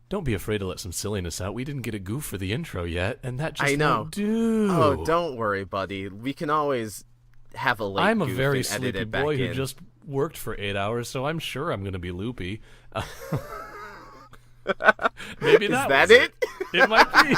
Don't be afraid to let some silliness out. We didn't get a goof for the intro yet, and that just I know. won't do. Oh, don't worry, buddy. We can always have a late I'm a goof very and edit sleepy it back boy who in. just worked for 8 hours, so I'm sure I'm going to be loopy. Maybe Is that that was it? It might be.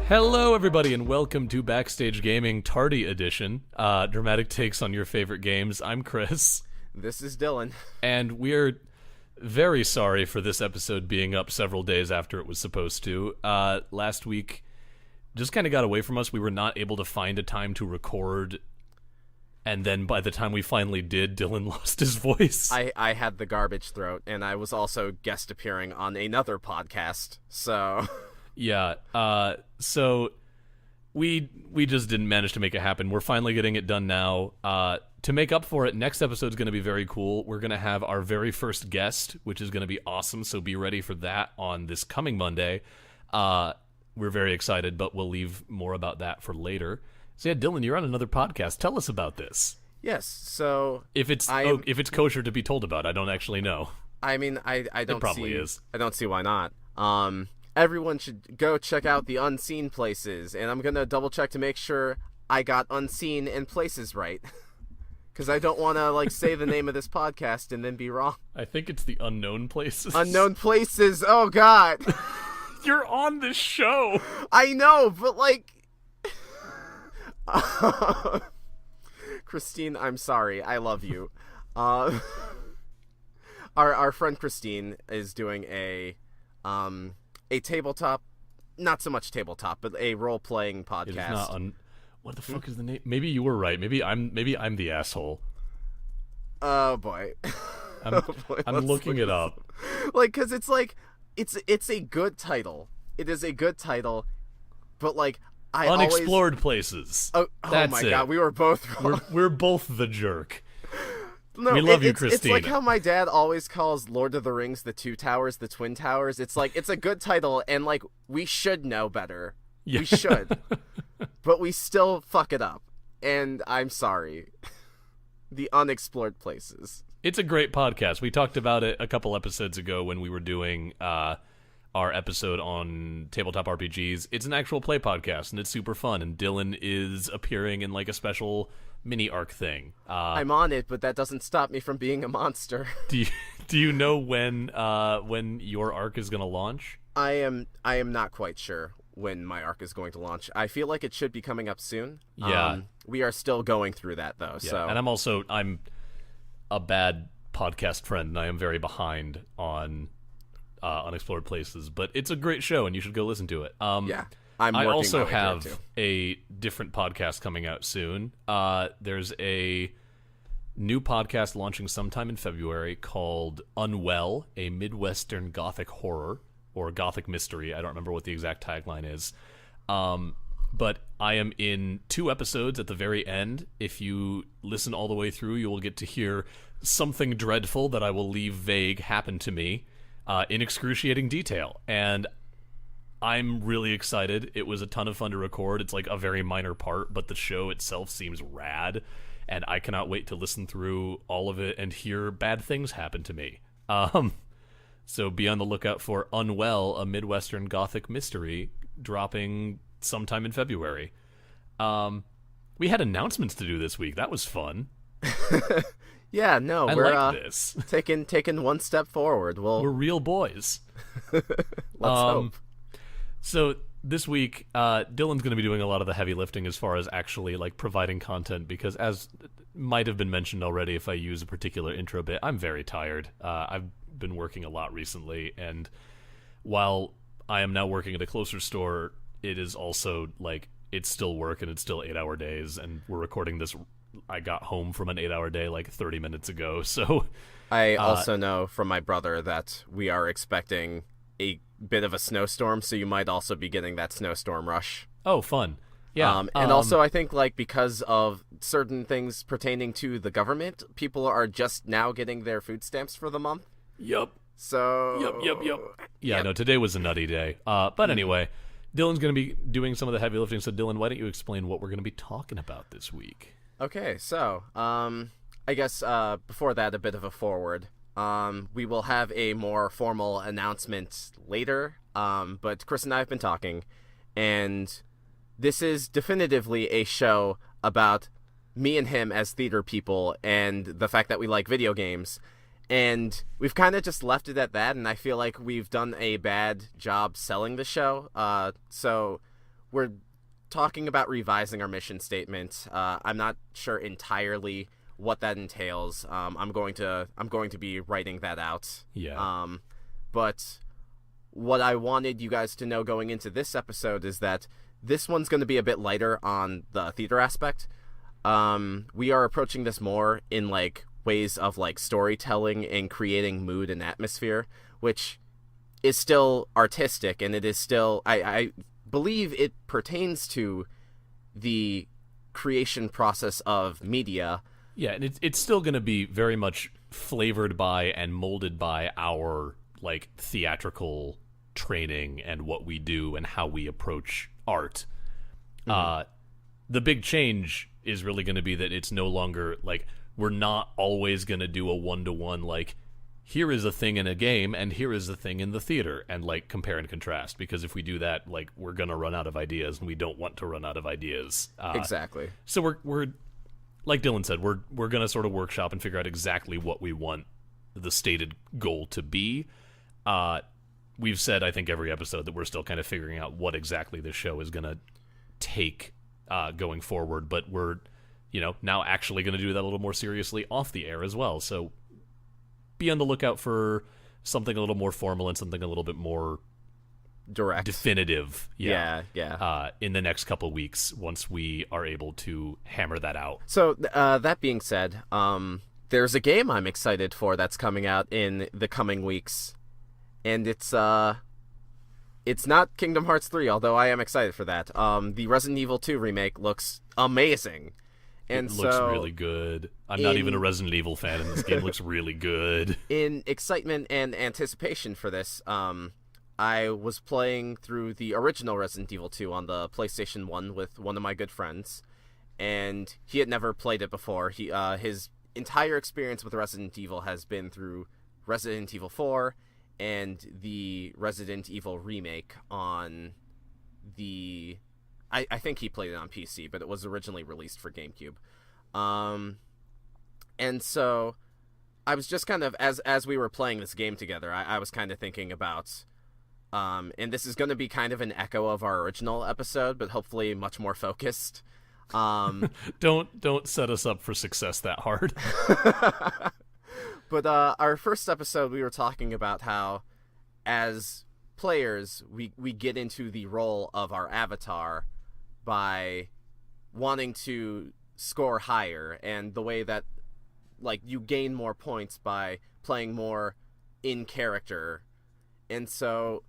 Hello, everybody, and welcome to Backstage Gaming Tardy Edition, dramatic takes on your favorite games. I'm Chris. This is Dylan. And we're very sorry for this episode being up several days after it was supposed to. Last week just kind of got away from us. We were not able to find a time to record, and then by the time we finally did, Dylan lost his voice. I had the garbage throat, and I was also guest appearing on another podcast, so... Yeah, so we just didn't manage to make it happen. We're finally getting it done now. To make up for it, next episode's going to be very cool. We're going to have our very first guest, which is going to be awesome, so be ready for that on this coming Monday. We're very excited, but we'll leave more about that for later. So yeah, Dylan, you're on another podcast. Tell us about this. Yes, so... If it's kosher to be told about, I don't actually know. I mean, I don't It probably see... is. I don't see why not. Everyone should go check out the Unseen Places, and I'm gonna double check to make sure I got Unseen and Places right. Because I don't want to, say the name of this podcast and then be wrong. I think it's the Unknown Places. Unknown Places, oh god! You're on this show! I know, but Christine, I'm sorry. I love you. Our friend Christine is doing a tabletop, not so much tabletop, but a role-playing podcast. It is not what the fuck is the name? Maybe you were right. Maybe I'm the asshole. Oh boy. I'm looking it up. Because it's a good title. It is a good title, but Unexplored Places. Oh That's my it. god, we were both wrong. We're both the jerk. No, we love you, Christine. It's like how my dad always calls Lord of the Rings the Two Towers, the Twin Towers. It's it's a good title, and we should know better. Yeah. We should. But we still fuck it up. And I'm sorry. The Unexplored Places. It's a great podcast. We talked about it a couple episodes ago when we were doing our episode on tabletop RPGs. It's an actual play podcast, and it's super fun. And Dylan is appearing in a special mini arc thing. I'm on it, but that doesn't stop me from being a monster. Do you know when your arc is going to launch? I am not quite sure when my arc is going to launch. I feel like it should be coming up soon. Yeah. We are still going through that though. Yeah. So and I'm a bad podcast friend, and I am very behind on Unexplored Places, but it's a great show and you should go listen to it. Yeah. I also have a different podcast coming out soon. There's a new podcast launching sometime in February called Unwell, a Midwestern Gothic horror or Gothic mystery. I don't remember what the exact tagline is. But I am in 2 episodes at the very end. If you listen all the way through, you will get to hear something dreadful that I will leave vague happen to me in excruciating detail. And I'm really excited. It was a ton of fun to record. It's a very minor part, but the show itself seems rad, and I cannot wait to listen through all of it and hear bad things happen to me. So be on the lookout for Unwell, a Midwestern Gothic mystery, dropping sometime in February. We had announcements to do this week. That was fun. Yeah, no, I we're like this. taking one step forward. We're real boys. Let's hope. So this week, Dylan's going to be doing a lot of the heavy lifting as far as actually providing content, because as might have been mentioned already, if I use a particular intro bit, I'm very tired. I've been working a lot recently, and while I am now working at a closer store, it is also it's still work and it's still 8-hour days, and we're recording this. I got home from an 8-hour day 30 minutes ago, so I also know from my brother that we are expecting a bit of a snowstorm, so you might also be getting that snowstorm rush. Oh, fun. Yeah. And also I think because of certain things pertaining to the government, people are just now getting their food stamps for the month. Yup. So Yep. Yeah, no, today was a nutty day. But anyway, Dylan's going to be doing some of the heavy lifting. So Dylan, why don't you explain what we're going to be talking about this week? Okay, so I guess before that, a bit of a forward. We will have a more formal announcement later. But Chris and I have been talking, and this is definitively a show about me and him as theater people and the fact that we like video games. And we've kind of just left it at that, and I feel like we've done a bad job selling the show. So we're talking about revising our mission statement. I'm not sure entirely what that entails. I'm going to be writing that out. Yeah. But what I wanted you guys to know going into this episode is that this one's going to be a bit lighter on the theater aspect. We are approaching this more in like ways of like storytelling and creating mood and atmosphere, which is still artistic, and it is still I believe it pertains to the creation process of media. Yeah, and it's still going to be very much flavored by and molded by our like theatrical training and what we do and how we approach art. The big change is really going to be that it's no longer like we're not always going to do a one-to-one like here is a thing in a game and here is a thing in the theater and like compare and contrast, because if we do that, like we're going to run out of ideas, and we don't want to run out of ideas. Exactly. So we're like Dylan said, we're going to sort of workshop and figure out exactly what we want the stated goal to be. We've said, I think, every episode that we're still kind of figuring out what exactly this show is going to take going forward, but we're now actually going to do that a little more seriously off the air as well. So be on the lookout for something a little more formal and something a little bit more direct, definitive. Yeah. In the next couple weeks, once we are able to hammer that out. So that being said, there's a game I'm excited for that's coming out in the coming weeks, and it's not Kingdom Hearts 3, although I am excited for that. The Resident Evil 2 remake looks amazing. And it looks really good. I'm not even a Resident Evil fan, and this game looks really good. In excitement and anticipation for this, I was playing through the original Resident Evil 2 on the PlayStation 1 with one of my good friends, and he had never played it before. His entire experience with Resident Evil has been through Resident Evil 4 and the Resident Evil remake on the... I think he played it on PC, but it was originally released for GameCube. And so I was just kind of, as we were playing this game together, I was kind of thinking about, and this is going to be kind of an echo of our original episode, but hopefully much more focused. Don't set us up for success that hard. But our first episode, we were talking about how, as players, we get into the role of our avatar by wanting to score higher, and the way that like you gain more points by playing more in character. And so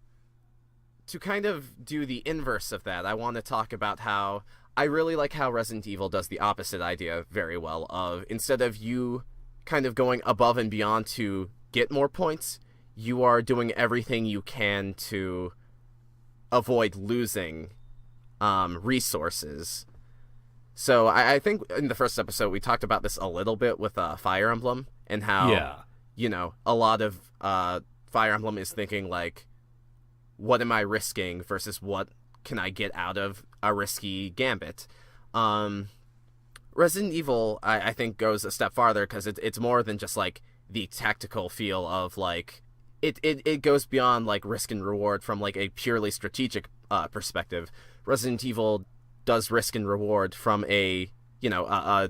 to kind of do the inverse of that, I want to talk about how I really like how Resident Evil does the opposite idea very well, of instead of you kind of going above and beyond to get more points, you are doing everything you can to avoid losing resources. So I think in the first episode we talked about this a little bit with Fire Emblem, and how a lot of Fire Emblem is thinking like, what am I risking versus what can I get out of a risky gambit. Resident Evil I think goes a step farther, because it's more than just like the tactical feel of like it goes beyond like risk and reward from like a purely strategic perspective. Resident Evil does risk and reward from a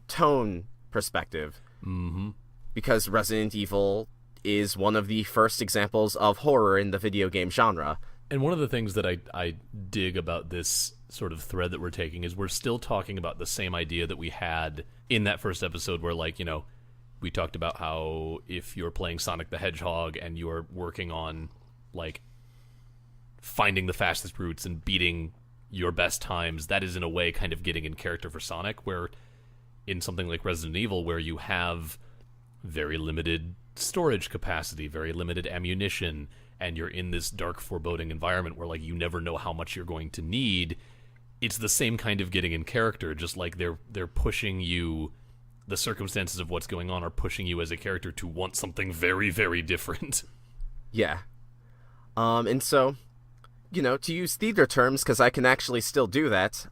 tone perspective. Mm-hmm. Because Resident Evil is one of the first examples of horror in the video game genre. And one of the things that I dig about this sort of thread that we're taking is we're still talking about the same idea that we had in that first episode, where like, we talked about how if you're playing Sonic the Hedgehog and you're working on like finding the fastest routes and beating your best times, that is in a way kind of getting in character for Sonic, where in something like Resident Evil, where you have very limited storage capacity, very limited ammunition, and you're in this dark, foreboding environment where, like, you never know how much you're going to need. It's the same kind of getting in character, just like they're pushing you. The circumstances of what's going on are pushing you as a character to want something very, very different. Yeah. And so, to use theater terms, because I can actually still do that,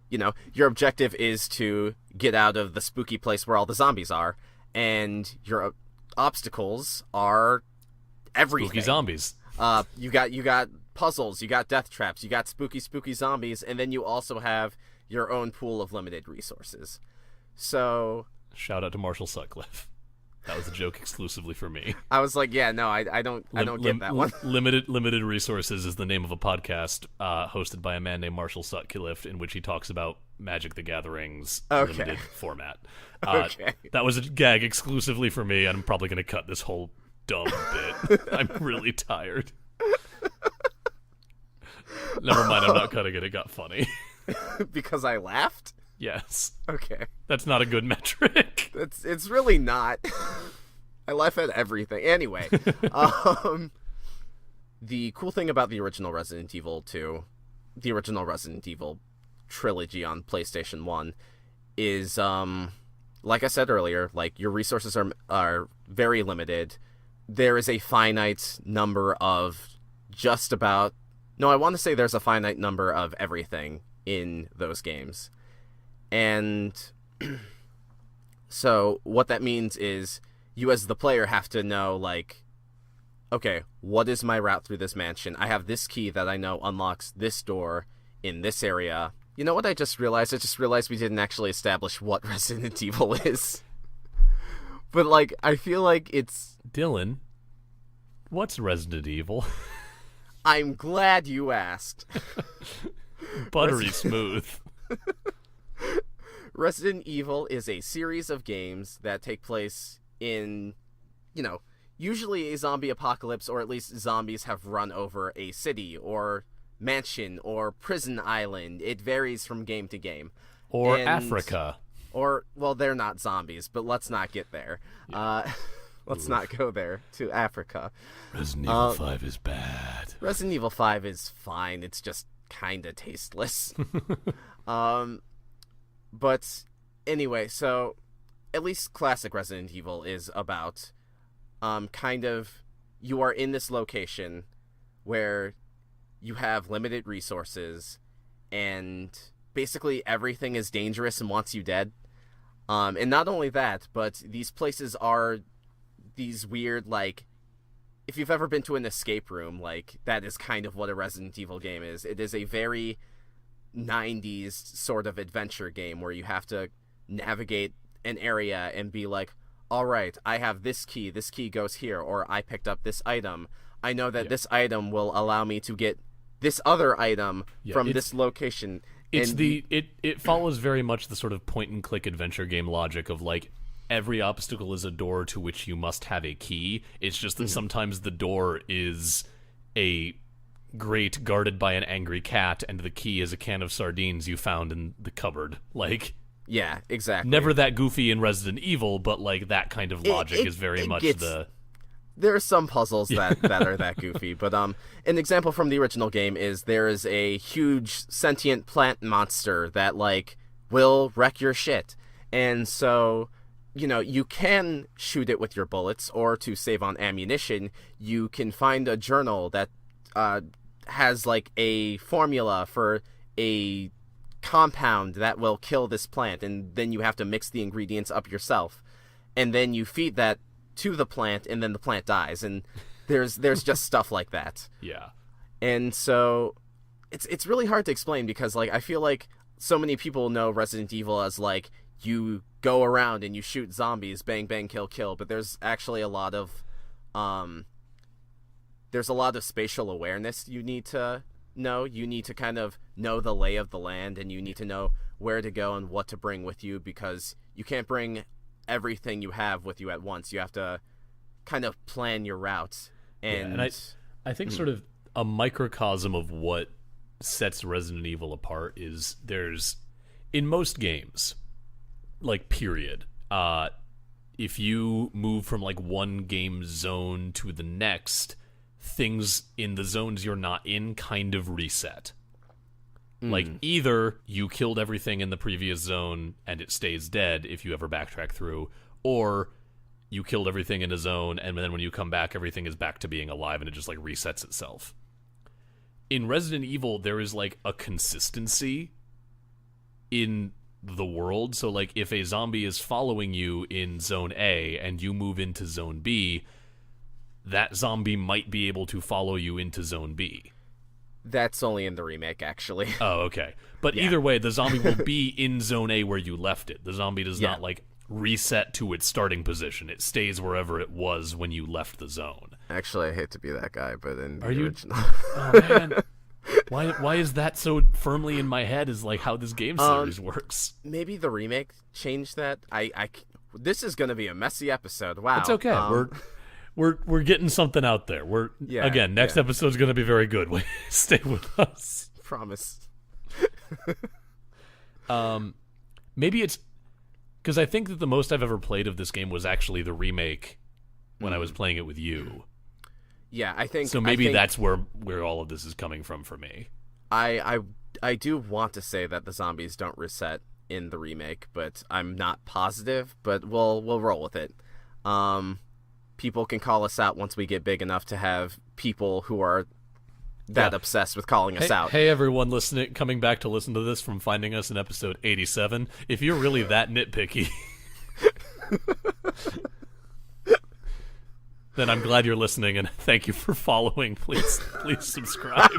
your objective is to get out of the spooky place where all the zombies are, and your obstacles are everything. Spooky zombies. You got puzzles, you got death traps, you got spooky zombies, and then you also have your own pool of limited resources. So, shout out to Marshall Sutcliffe. That was a joke exclusively for me. I was like, yeah, no, I don't get that one. Limited Resources is the name of a podcast hosted by a man named Marshall Sutcliffe, in which he talks about Magic the Gathering's limited format. Okay. That was a gag exclusively for me. I'm probably going to cut this whole dumb bit. I'm really tired. Never mind, I'm not cutting it. It got funny. Because I laughed? Yes. Okay. That's not a good metric. It's really not. I laugh at everything. Anyway, the cool thing about the original Resident Evil 2, the original Resident Evil trilogy on PlayStation 1 is, like I said earlier, like, your resources are very limited. There is a finite number of I want to say there's a finite number of everything in those games. And so what that means is you as the player have to know, like, okay, what is my route through this mansion? I have this key that I know unlocks this door in this area. You know what I just realized? I just realized we didn't actually establish what Resident Evil is. But, like, I feel like it's... Dylan, what's Resident Evil? I'm glad you asked. Buttery smooth. Resident Evil is a series of games that take place in, usually a zombie apocalypse, or at least zombies have run over a city or mansion or prison island. It varies from game to game. Or Africa. Or, well, they're not zombies, but let's not get there. Yeah. Let's not go there to Africa. Resident Evil 5 is bad. Resident Evil 5 is fine. It's just kind of tasteless. But anyway, so at least classic Resident Evil is about you are in this location where you have limited resources and basically everything is dangerous and wants you dead. And not only that, but these places are these weird, like, if you've ever been to an escape room, like, that is kind of what a Resident Evil game is. It is a very 90s sort of adventure game where you have to navigate an area and be like, all right, I have this key goes here, or I picked up this item. I know that this item will allow me to get this other item from this location. It follows very much the sort of point and click adventure game logic of, like, every obstacle is a door to which you must have a key. It's just that sometimes the door is a grate guarded by an angry cat, and the key is a can of sardines you found in the cupboard. Like, yeah, exactly. Never that goofy in Resident Evil, but, like, that kind of logic is very much There are some puzzles that are that goofy, but an example from the original game is there is a huge sentient plant monster that, like, will wreck your shit. And so, you can shoot it with your bullets, or to save on ammunition, you can find a journal that has, like, a formula for a compound that will kill this plant, and then you have to mix the ingredients up yourself. And then you feed that to the plant, and then the plant dies, and there's just stuff like that. Yeah. And so it's really hard to explain, because, like, I feel like so many people know Resident Evil as, like, you go around and you shoot zombies, bang bang kill kill, but there's actually a lot of spatial awareness you need to know. You need to kind of know the lay of the land, and you need to know where to go and what to bring with you, because you can't bring everything you have with you at once. You have to kind of plan your route. And I think sort of a microcosm of what sets Resident Evil apart is there's, in most games, like, period, if you move from like one game zone to the next, things in the zones you're not in kind of reset. Like, either you killed everything in the previous zone and it stays dead if you ever backtrack through, or you killed everything in a zone and then when you come back, everything is back to being alive and it just, like, resets itself. In Resident Evil, there is, like, a consistency in the world. So, like, if a zombie is following you in Zone A and you move into Zone B, that zombie might be able to follow you into Zone B. That's only in the remake, actually. Oh, okay. But either way, the zombie will be in Zone A where you left it. The zombie does not, like, reset to its starting position. It stays wherever it was when you left the zone. Actually, I hate to be that guy, but in the original... Oh, man. Why is that so firmly in my head is, like, how this game series works? Maybe the remake changed that? This is going to be a messy episode. Wow. It's okay. We're getting something out there. Next episode's going to be very good. Stay with us. Promise. Maybe it's because I think that the most I've ever played of this game was actually the remake when I was playing it with you. Yeah, I think so. Maybe that's where all of this is coming from for me. I do want to say that the zombies don't reset in the remake, but I'm not positive. But we'll roll with it. People can call us out once we get big enough to have people who are that obsessed with calling us out. Hey, everyone coming back to listen to this from finding us in episode 87. If you're really that nitpicky, then I'm glad you're listening, and thank you for following. Please subscribe.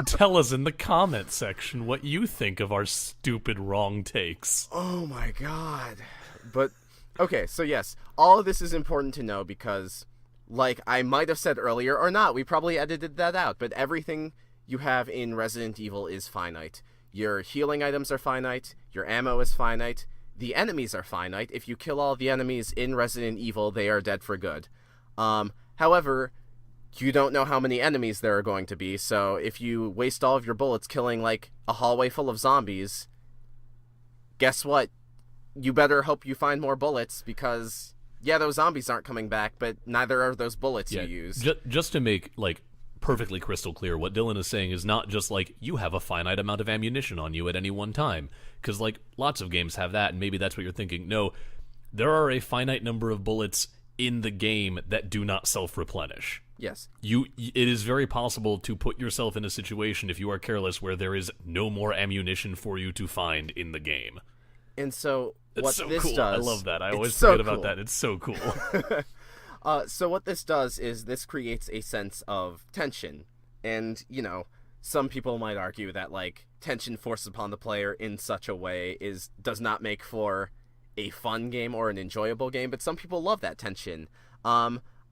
Tell us in the comment section what you think of our stupid wrong takes. Oh my god. But, okay, so yes, all of this is important to know because, like I might have said earlier, or not, we probably edited that out, but everything you have in Resident Evil is finite. Your healing items are finite, your ammo is finite, the enemies are finite. If you kill all the enemies in Resident Evil, they are dead for good. However, you don't know how many enemies there are going to be, so if you waste all of your bullets killing, like, a hallway full of zombies, guess what? You better hope you find more bullets, because, yeah, those zombies aren't coming back, but neither are those bullets you used. Just to make, like, perfectly crystal clear, what Dylan is saying is not just, like, you have a finite amount of ammunition on you at any one time, because, like, lots of games have that, and maybe that's what you're thinking. No, there are a finite number of bullets in the game that do not self-replenish. Yes. It is very possible to put yourself in a situation, if you are careless, where there is no more ammunition for you to find in the game. And so, what so this cool. does... I love that. I always forget about that. It's so cool. So what this does is this creates a sense of tension. And, you know, some people might argue that, like, tension forced upon the player in such a way does not make for a fun game or an enjoyable game, but some people love that tension.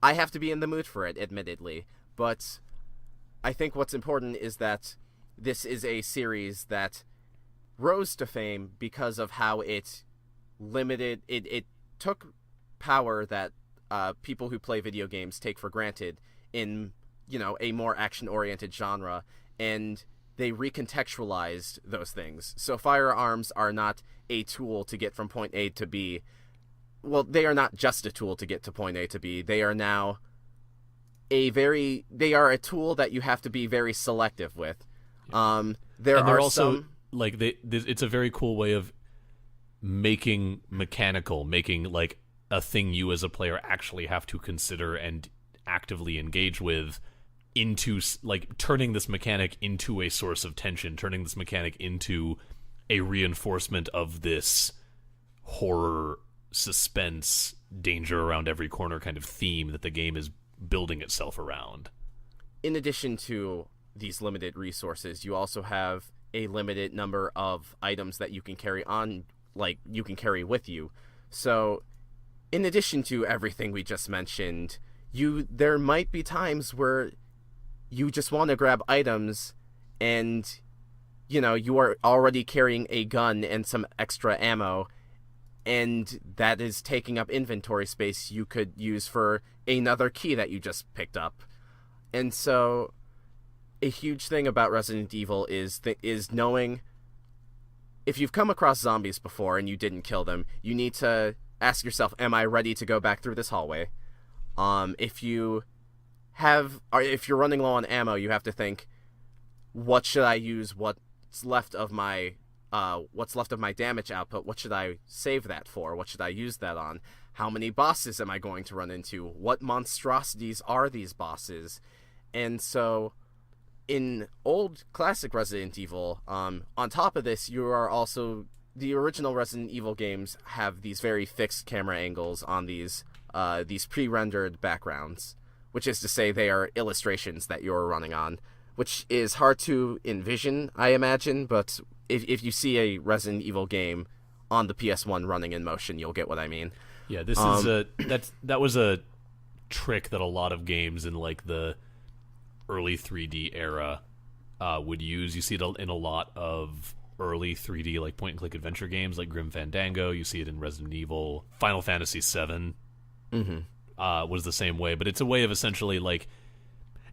I have to be in the mood for it, admittedly, but I think what's important is that this is a series that rose to fame because of how it took power that people who play video games take for granted in, you know, a more action-oriented genre, and they recontextualized those things. So firearms are not a tool to get from point A to B. Well, they are not just a tool to get to point A to B. They are now they are a tool that you have to be very selective with. They're also like it's a very cool way of making like a thing you as a player actually have to consider and actively engage with, into like turning this mechanic into a source of tension, turning this mechanic into a reinforcement of this horror, suspense, danger around every corner kind of theme that the game is building itself around. In addition to these limited resources, you also have a limited number of items that you can carry on, like you can carry with you. So in addition to everything we just mentioned, there might be times where you just want to grab items and, you know, you are already carrying a gun and some extra ammo, and that is taking up inventory space you could use for another key that you just picked up. And so a huge thing about Resident Evil is knowing if you've come across zombies before and you didn't kill them, you need to ask yourself, am I ready to go back through this hallway? If you're running low on ammo, you have to think, what should I use? What's left of my damage output? What should I save that for? What should I use that on? How many bosses am I going to run into? What monstrosities are these bosses? And so, in old classic Resident Evil, on top of this, you are also, the original Resident Evil games have these very fixed camera angles on these pre-rendered backgrounds, which is to say they are illustrations that you're running on, which is hard to envision, I imagine, but if you see a Resident Evil game on the PS1 running in motion, you'll get what I mean. Yeah, this is that was a trick that a lot of games in like the early 3D era would use. You see it in a lot of early 3D like point and click adventure games like Grim Fandango. You see it in Resident Evil. Final Fantasy VII was the same way, but it's a way of essentially like,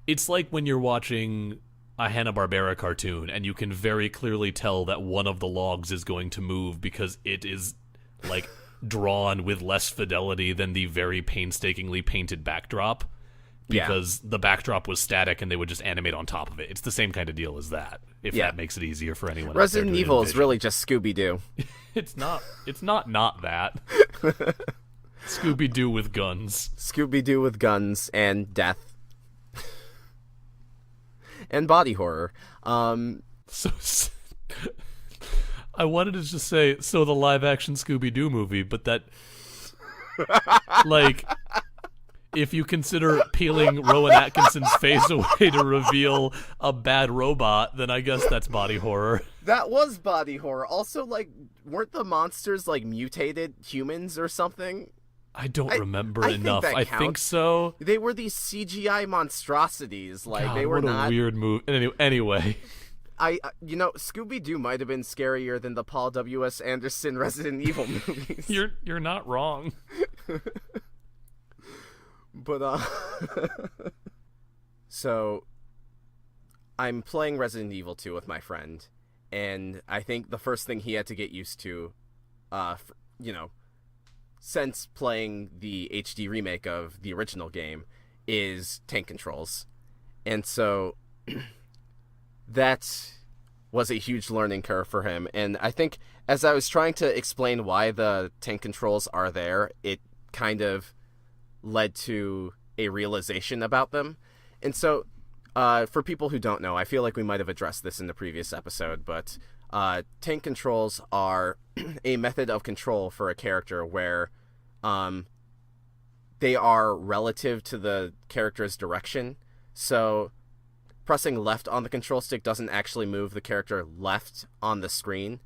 it's like when you're watching a Hanna-Barbera cartoon and you can very clearly tell that one of the logs is going to move because it is like drawn with less fidelity than the very painstakingly painted backdrop, because the backdrop was static and they would just animate on top of it. It's the same kind of deal as that, if that makes it easier for anyone. Resident Evil is really just Scooby Doo. It's not that. Scooby Doo with guns. Scooby Doo with guns and death. And body horror. So I wanted to just say, so the live-action Scooby-Doo movie, but that, like, if you consider peeling Rowan Atkinson's face away to reveal a bad robot, then I guess that's body horror. That was body horror. Also, like, weren't the monsters, like, mutated humans or something? I don't remember enough. I think so. They were these CGI monstrosities. Like, God, they were what a weird move. Anyway. Scooby-Doo might have been scarier than the Paul W.S. Anderson Resident Evil movies. You're not wrong. But, so, I'm playing Resident Evil 2 with my friend, and I think the first thing he had to get used to, since playing the HD remake of the original game, is tank controls. And so that was a huge learning curve for him. And I think as I was trying to explain why the tank controls are there, it kind of led to a realization about them. And so for people who don't know, I feel like we might have addressed this in the previous episode, but tank controls are a method of control for a character where they are relative to the character's direction. So pressing left on the control stick doesn't actually move the character left on the screen.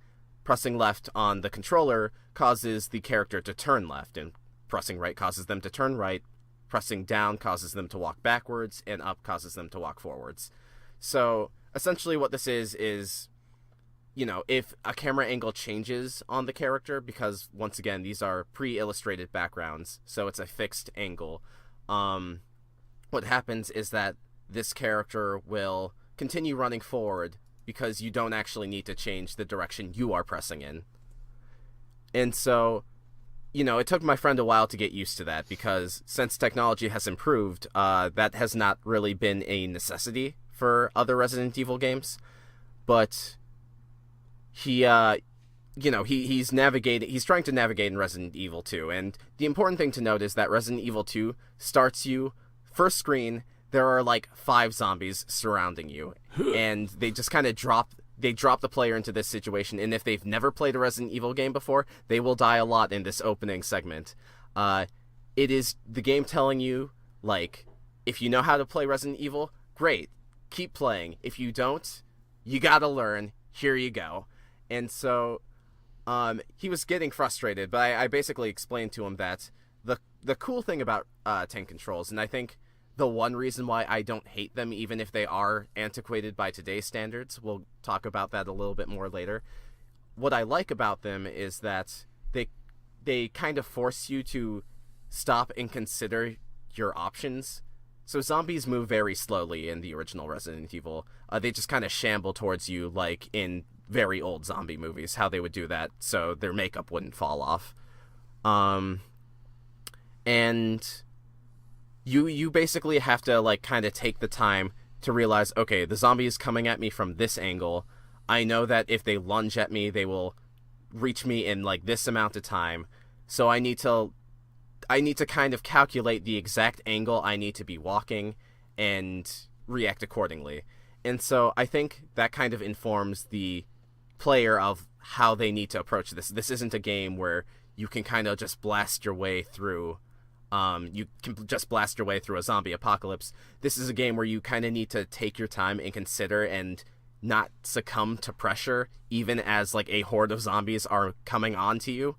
Pressing left on the controller causes the character to turn left, and pressing right causes them to turn right. Pressing down causes them to walk backwards, and up causes them to walk forwards. So essentially what this is, if a camera angle changes on the character, because once again, these are pre-illustrated backgrounds, so it's a fixed angle, what happens is that this character will continue running forward because you don't actually need to change the direction you are pressing in. And so, it took my friend a while to get used to that, because since technology has improved, that has not really been a necessity for other Resident Evil games. But he's trying to navigate in Resident Evil 2, and the important thing to note is that Resident Evil 2 starts you, first screen, there are like 5 zombies surrounding you, and they just kind of drop the player into this situation, and if they've never played a Resident Evil game before, they will die a lot in this opening segment. It is the game telling you, like, if you know how to play Resident Evil, great, keep playing. If you don't, you gotta learn, here you go. And so he was getting frustrated, but I basically explained to him that the cool thing about tank controls, and I think the one reason why I don't hate them, even if they are antiquated by today's standards, we'll talk about that a little bit more later. What I like about them is that they kind of force you to stop and consider your options. So zombies move very slowly in the original Resident Evil. They just kind of shamble towards you like in very old zombie movies, how they would do that so their makeup wouldn't fall off. And you basically have to, like, kind of take the time to realize, okay, the zombie is coming at me from this angle. I know that if they lunge at me, they will reach me in, like, this amount of time. So I need to kind of calculate the exact angle I need to be walking and react accordingly. And so I think that kind of informs the player of how they need to approach this. This isn't a game where you can kind of just blast your way through a zombie apocalypse. This is a game where you kind of need to take your time and consider and not succumb to pressure, even as, like, a horde of zombies are coming on to you.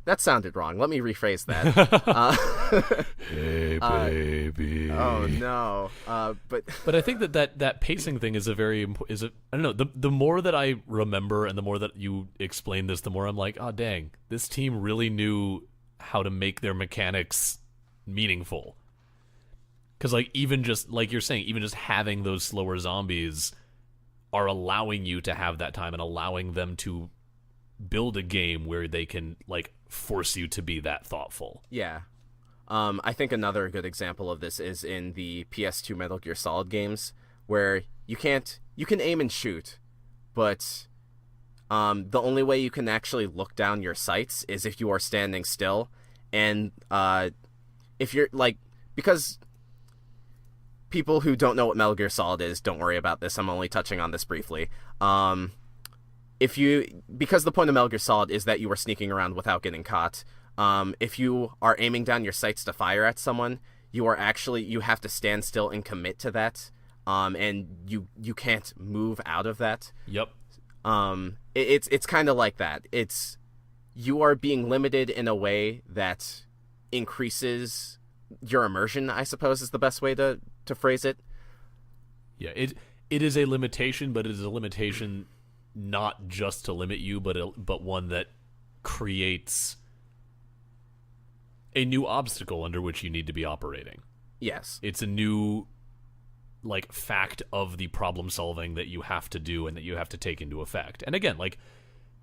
That sounded wrong. Let me rephrase that. Hey, baby. Oh no. But I think that pacing thing is I don't know. The more that I remember and the more that you explain this, the more I'm like, oh dang, this team really knew how to make their mechanics meaningful. Because, like, even just like you're saying, even just having those slower zombies are allowing you to have that time and allowing them to build a game where they can, like, force you to be that thoughtful. Yeah. I think another good example of this is in the PS2 Metal Gear Solid games, where you can aim and shoot, but the only way you can actually look down your sights is if you are standing still. And if you're, like, because people who don't know what Metal Gear Solid is, don't worry about this. I'm only touching on this briefly. Because the point of Metal Gear Solid is that you are sneaking around without getting caught. If you are aiming down your sights to fire at someone, you have to stand still and commit to that. And you can't move out of that. Yep. It's kind of like that. You are being limited in a way that increases your immersion, I suppose, is the best way to phrase it. Yeah, it is a limitation, but it is a limitation not just to limit you, but one that creates a new obstacle under which you need to be operating. Yes. It's a new, like, fact of the problem solving that you have to do and that you have to take into effect. And again, like,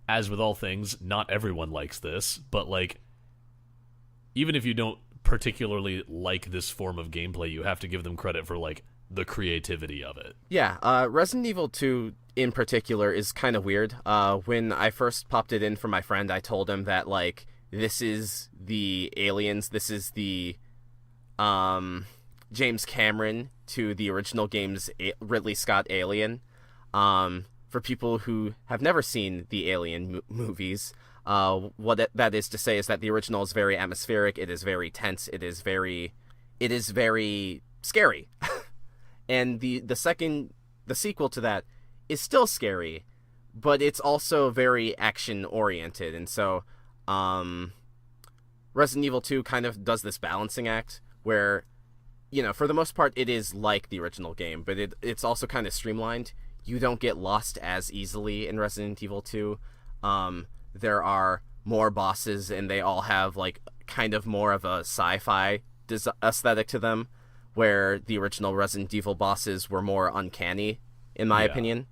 as with all things, not everyone likes this, but, like, even if you don't particularly like this form of gameplay, you have to give them credit for, like, the creativity of it. Yeah, Resident Evil 2 in particular is kind of weird. When I first popped it in for my friend, I told him that, like, this is the Aliens, this is the James Cameron to the original game's Ridley Scott Alien. For people who have never seen the Alien movies, what that is to say is that the original is very atmospheric, it is very tense, it is very scary. And the sequel to that is still scary, but it's also very action oriented. And so Resident Evil 2 kind of does this balancing act where, you know, for the most part it is like the original game, but it's also kind of streamlined. You don't get lost as easily in Resident Evil 2. There are more bosses, and they all have, like, kind of more of a sci-fi aesthetic to them, where the original Resident Evil bosses were more uncanny, in my opinion.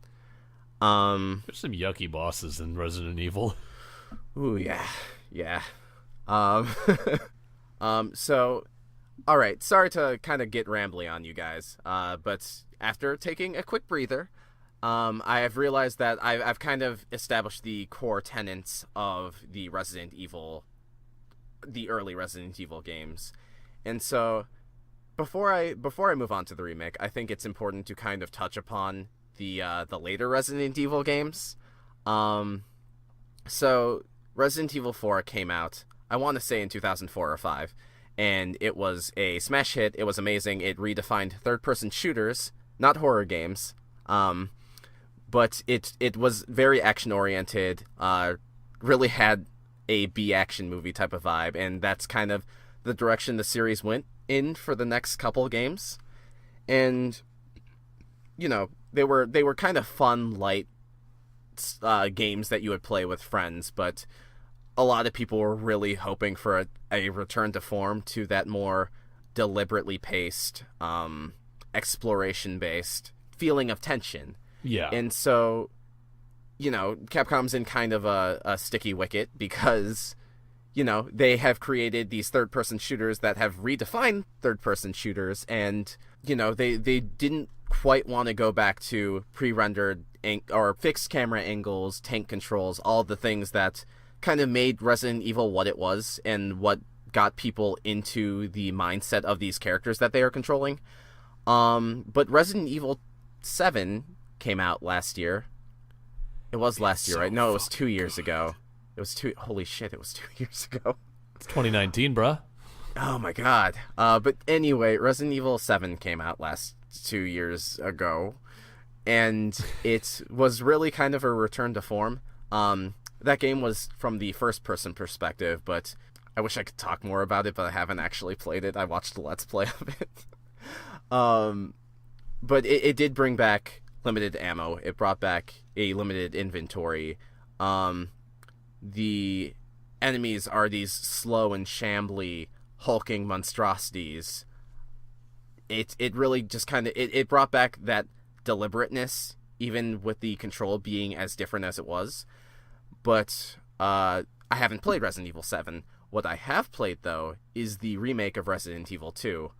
There's some yucky bosses in Resident Evil. Ooh, yeah. So, all right, sorry to kind of get rambly on you guys, but after taking a quick breather, I have realized that I've kind of established the core tenets of the early Resident Evil games. And so before I move on to the remake, I think it's important to kind of touch upon the later Resident Evil games. So Resident Evil 4 came out, I want to say in 2004 or 5, and it was a smash hit. It was amazing. It redefined third-person shooters, not horror games. But it was very action-oriented, really had a B-action movie type of vibe, and that's kind of the direction the series went in for the next couple games. And, you know, they were kind of fun, light games that you would play with friends, but a lot of people were really hoping for a return to form, to that more deliberately paced, exploration-based feeling of tension. Yeah. And so Capcom's in kind of a sticky wicket because, they have created these third-person shooters that have redefined third-person shooters, and, they didn't quite want to go back to pre-rendered or fixed camera angles, tank controls, all the things that kind of made Resident Evil what it was and what got people into the mindset of these characters that they are controlling. But Resident Evil 7 came out last year. It was last year, right? No, it was 2 years ago. Holy shit, it was 2 years ago. It's 2019, bruh. Oh my god. But anyway, Resident Evil 7 came out last 2 years ago, and it was really kind of a return to form. That game was from the first-person perspective, but I wish I could talk more about it, but I haven't actually played it. I watched the Let's Play of it. But it did bring back limited ammo. It brought back a limited inventory. The enemies are these slow and shambly, hulking monstrosities. It really just kind of... It brought back that deliberateness, even with the control being as different as it was. But I haven't played Resident Evil 7. What I have played, though, is the remake of Resident Evil 2.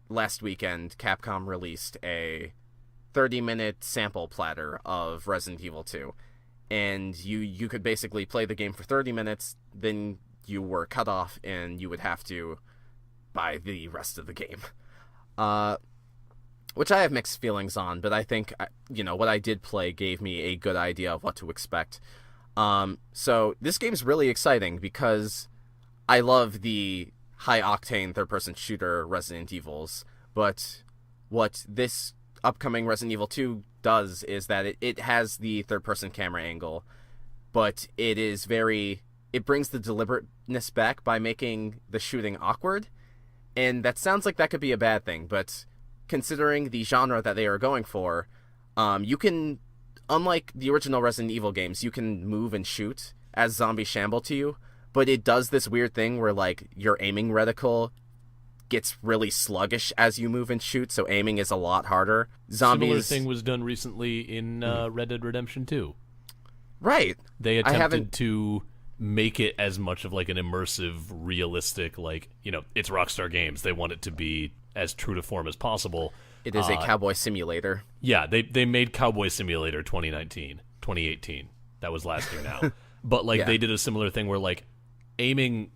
Last weekend, Capcom released a 30-minute sample platter of Resident Evil 2. And you could basically play the game for 30 minutes, then you were cut off, and you would have to buy the rest of the game. Which I have mixed feelings on, but I think, what I did play gave me a good idea of what to expect. So this game's really exciting because I love the high-octane third-person shooter Resident Evils, but what this upcoming Resident Evil 2 does is that it has the third-person camera angle, but it brings the deliberateness back by making the shooting awkward, and that sounds like that could be a bad thing, but considering the genre that they are going for, you can... Unlike the original Resident Evil games, you can move and shoot as zombies shamble to you, but it does this weird thing where, your aiming reticle gets really sluggish as you move and shoot, so aiming is a lot harder. Similar thing was done recently in Red Dead Redemption 2. Right. They attempted to make it as much of, an immersive, realistic, it's Rockstar Games. They want it to be as true to form as possible. It is a cowboy simulator. Yeah, they made Cowboy Simulator 2018. That was last year now. But, they did a similar thing where, aiming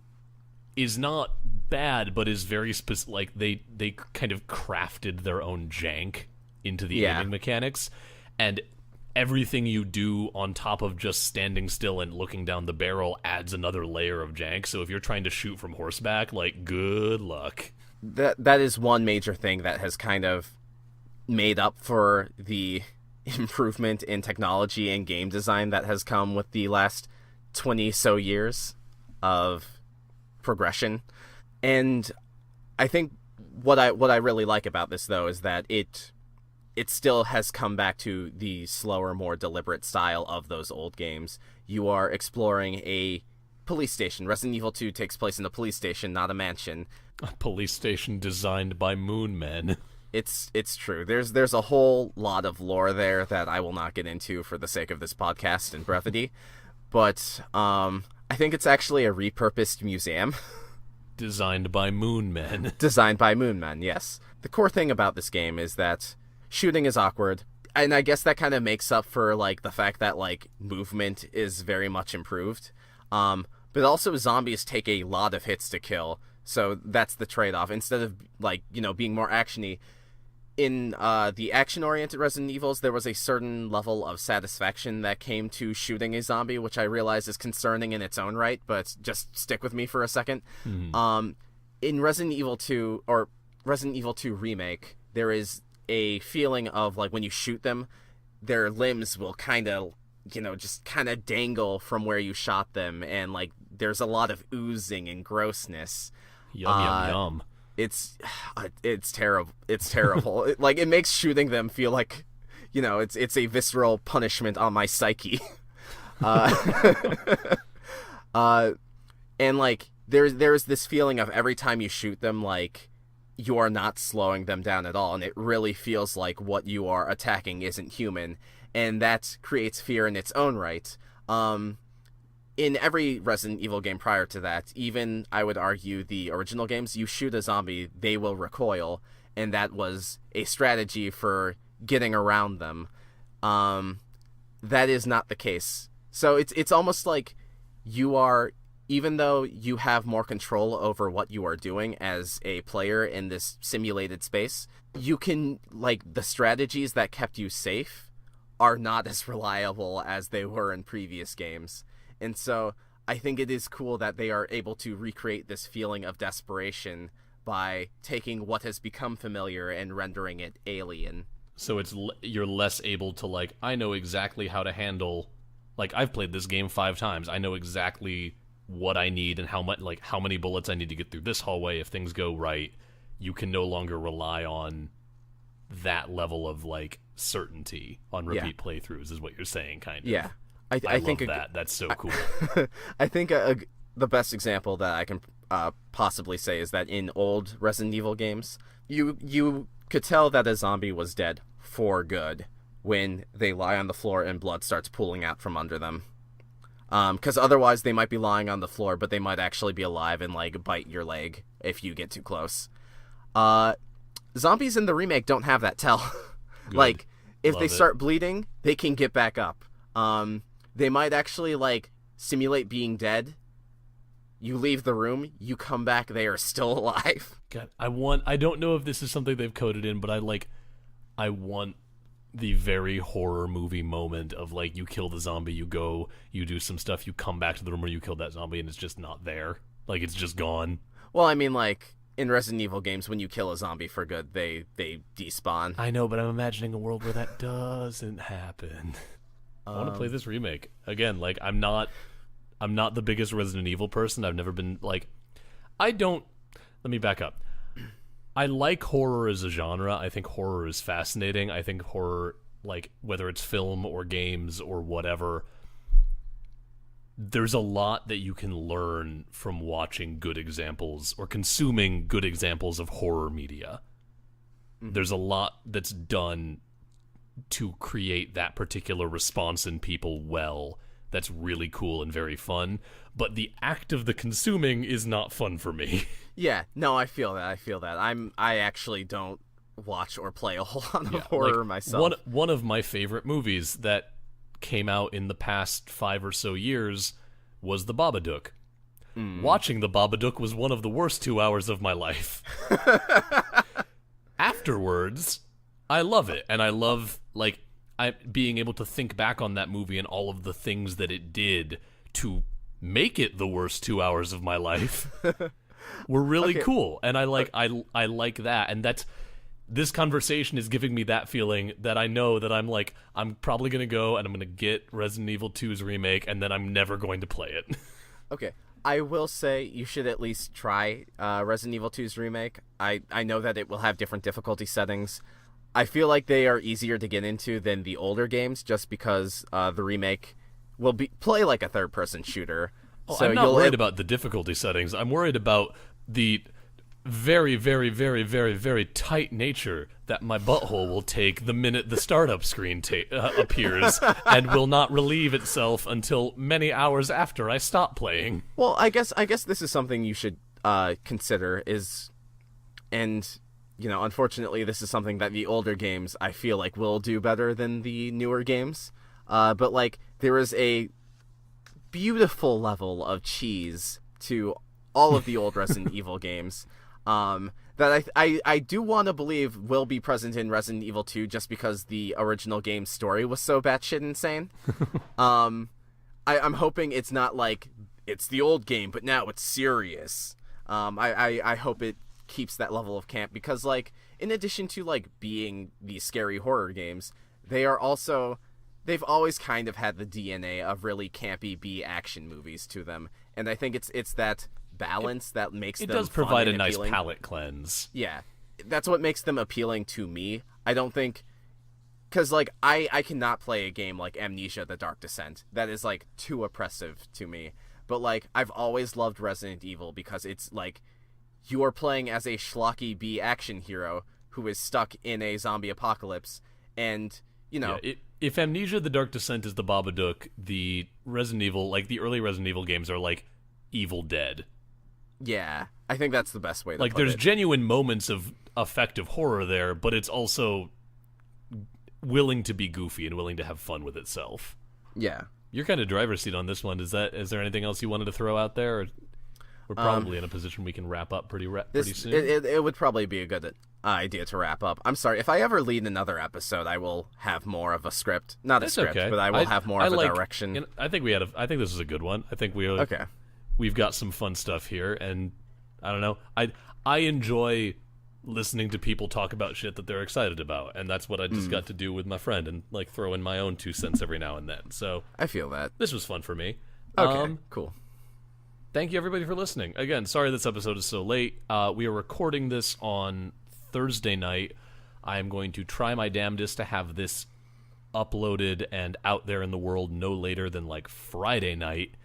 is not bad, but is very specific. They kind of crafted their own jank into the aiming mechanics, and everything you do on top of just standing still and looking down the barrel adds another layer of jank. So if you're trying to shoot from horseback, good luck. That is one major thing that has kind of made up for the improvement in technology and game design that has come with the last 20 so years of progression. And I think what I really like about this, though, is that it still has come back to the slower, more deliberate style of those old games. You are exploring a police station. Resident Evil 2 takes place in a police station, not a mansion. A police station designed by moon men. It's true. There's a whole lot of lore there that I will not get into for the sake of this podcast and brevity. But I think it's actually a repurposed museum. Designed by moon men. Designed by moon men, yes. The core thing about this game is that shooting is awkward. And I guess that kind of makes up for, the fact that, movement is very much improved. But also zombies take a lot of hits to kill. So that's the trade-off. Instead of, being more action-y, in the action-oriented Resident Evils, there was a certain level of satisfaction that came to shooting a zombie, which I realize is concerning in its own right, but just stick with me for a second. Mm-hmm. In Resident Evil 2, or Resident Evil 2 Remake, there is a feeling of, when you shoot them, their limbs will kind of, just kind of dangle from where you shot them, and, there's a lot of oozing and grossness. Yum, yum. It's terrible. It's terrible. It makes shooting them feel like, it's a visceral punishment on my psyche. And there's this feeling of every time you shoot them, you are not slowing them down at all, and it really feels like what you are attacking isn't human. and that creates fear in its own right. In every Resident Evil game prior to that, even, I would argue, the original games, you shoot a zombie, they will recoil, and that was a strategy for getting around them. That is not the case. So it's almost like you are, even though you have more control over what you are doing as a player in this simulated space, you can, like, the strategies that kept you safe are not as reliable as they were in previous games. And so I think it is cool that they are able to recreate this feeling of desperation by taking what has become familiar and rendering it alien. So you're less able to, like, I know exactly how to handle, like, I've played this game 5 times. I know exactly what I need and how many bullets I need to get through this hallway if things go right. You can no longer rely on that level of, like, certainty on repeat playthroughs is what you're saying, kind of. Yeah. I think that. That's so cool. I think the best example that I can possibly say is that in old Resident Evil games, you could tell that a zombie was dead for good when they lie on the floor and blood starts pooling out from under them. Because otherwise they might be lying on the floor, but they might actually be alive and, like, bite your leg if you get too close. Zombies in the remake don't have that tell. Like, if they start bleeding, they can get back up. They might actually, like, simulate being dead. You leave the room, you come back, they are still alive. God, I don't know if this is something they've coded in, but I want the very horror movie moment of, like, you kill the zombie, you go, you do some stuff, you come back to the room where you killed that zombie, and it's just not there. Like, it's just gone. Well, I mean, like, in Resident Evil games, when you kill a zombie for good, they despawn. I know, but I'm imagining a world where that doesn't happen. I want to play this remake. Again, like, I'm not the biggest Resident Evil person. I've never been, like, let me back up. I like horror as a genre. I think horror is fascinating. I think horror, like, whether it's film or games or whatever, there's a lot that you can learn from watching good examples or consuming good examples of horror media. Mm-hmm. There's a lot that's done to create that particular response in people well. That's really cool and very fun, but the act of the consuming is not fun for me. Yeah, no, I feel that. I actually don't watch or play a whole lot of horror myself. One of my favorite movies that came out in the past 5 or so years was The Babadook. Watching The Babadook was one of the worst 2 hours of my life. Afterwards, I love it, and I love, like, being able to think back on that movie and all of the things that it did to make it the worst 2 hours of my life were really cool. And I like that. And this conversation is giving me that feeling that I know that I'm probably going to go and I'm going to get Resident Evil 2's remake, and then I'm never going to play it. Okay. I will say you should at least try Resident Evil 2's remake. I know that it will have different difficulty settings. I feel like they are easier to get into than the older games, just because the remake will play like a third-person shooter. Oh, so I'm not worried about the difficulty settings. I'm worried about the very, very, very, very, very tight nature that my butthole will take the minute the startup screen appears, and will not relieve itself until many hours after I stop playing. Well, I guess this is something you should consider and you know, unfortunately, this is something that the older games, I feel like, will do better than the newer games. But, like, there is a beautiful level of cheese to all of the old Resident Evil games that I do want to believe will be present in Resident Evil 2 just because the original game's story was so batshit insane. I'm hoping it's not like, it's the old game, but now it's serious. I hope it keeps that level of camp, because, like, in addition to, like, being these scary horror games, they've always kind of had the DNA of really campy B action movies to them, and I think it's that balance that makes them fun. It does provide a appealing. Nice palate cleanse. Yeah, that's what makes them appealing to me. I don't think, because, like, I cannot play a game like Amnesia: The Dark Descent. That is, like, too oppressive to me. But, like, I've always loved Resident Evil because it's, like, you are playing as a schlocky B action hero who is stuck in a zombie apocalypse, and you know. Yeah, if Amnesia: The Dark Descent is the Babadook, the Resident Evil, like the early Resident Evil games are like Evil Dead. Yeah, I think that's the best way to like put there's it. genuine moments of effective horror there, but it's also willing to be goofy and willing to have fun with itself. Yeah. You're kind of driver's seat on this one. Is there anything else you wanted to throw out there? Or we're probably in a position we can wrap up pretty soon. It would probably be a good idea to wrap up. I'm sorry, if I ever lead another episode, I will have more of a script. Not That's a script, okay. but I will have more of a direction. I think I think this is a good one. I think we've got some fun stuff here, and I don't know. I enjoy listening to people talk about shit that they're excited about, and that's what I just got to do with my friend, and like throw in my own 2 cents every now and then. So I feel that this was fun for me. Okay, cool. Thank you everybody for listening. Again, sorry this episode is so late. We are recording this on Thursday night. I am going to try my damnedest to have this uploaded and out there in the world no later than like Friday night.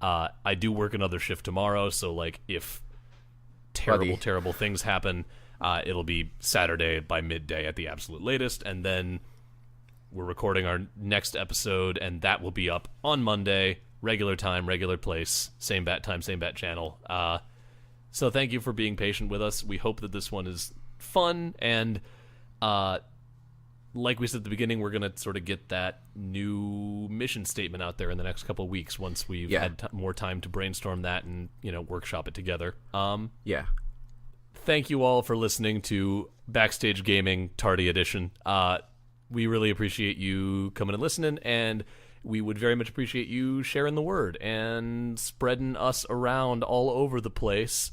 I do work another shift tomorrow, so like if terrible things happen, it'll be Saturday by midday at the absolute latest, and then we're recording our next episode, and that will be up on Monday, regular time, regular place, same bat time, same bat channel. So thank you for being patient with us. We hope that this one is fun, and like we said at the beginning, we're going to sort of get that new mission statement out there in the next couple of weeks once we've had more time to brainstorm that and, workshop it together. Yeah. Thank you all for listening to Backstage Gaming Tardy Edition. We really appreciate you coming and listening, and we would very much appreciate you sharing the word and spreading us around all over the place.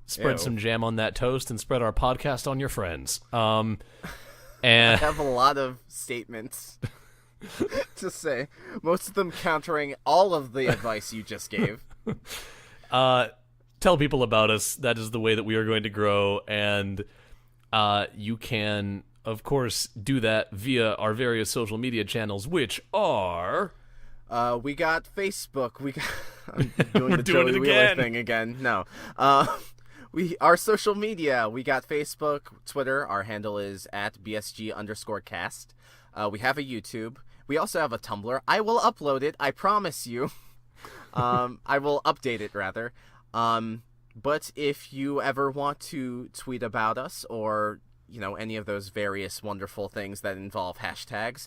Spread some jam on that toast and spread our podcast on your friends. And I have a lot of statements to say, most of them countering all of the advice you just gave. Tell people about us. That is the way that we are going to grow, and you can, of course, do that via our various social media channels, which are... we got Facebook. I'm doing We're the doing Joey it Wheeler again. thing again. No. Our social media, we got Facebook, Twitter. Our handle is at BSG_cast. We have a YouTube. We also have a Tumblr. I will upload it. I promise you. I will update it, rather. But if you ever want to tweet about us or, any of those various wonderful things that involve hashtags,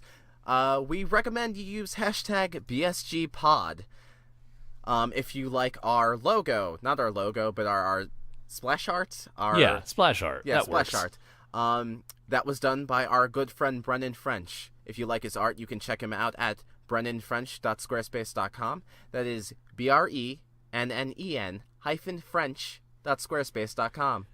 we recommend you use hashtag BSGPod. If you like our logo, not our logo, but our splash art. Splash art. Yeah, that splash works. art. That was done by our good friend Brennan French. If you like his art, you can check him out at brennanfrench.squarespace.com. That is BRENNEN-French.squarespace.com.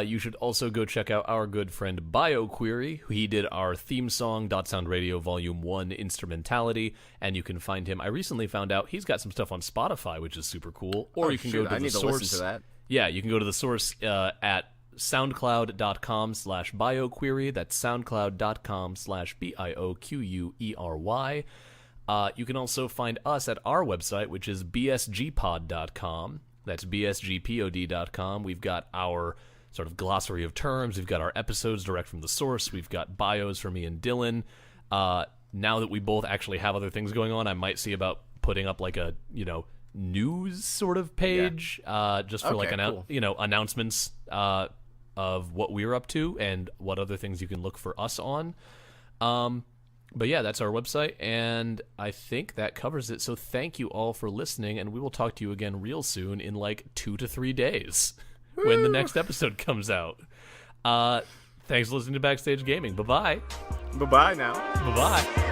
You should also go check out our good friend BioQuery. He did our theme song, Sound Radio Volume 1 Instrumentality, and you can find him. I recently found out he's got some stuff on Spotify, which is super cool. Or you can go to the source. Listen to that. Yeah, you can go to the source at soundcloud.com/BioQuery. That's soundcloud.com/BIOQUERY. You can also find us at our website, which is bsgpod.com. That's bsgpod.com. We've got our sort of glossary of terms. We've got our episodes direct from the source. We've got bios for me and Dylan. Now that we both actually have other things going on, I might see about putting up like a, news sort of page, just for cool. Announcements of what we're up to and what other things you can look for us on. But yeah, that's our website, and I think that covers it. So thank you all for listening, and we will talk to you again real soon in like 2 to 3 days when the next episode comes out. Thanks for listening to Backstage Gaming. Bye-bye. Bye-bye now. Bye-bye.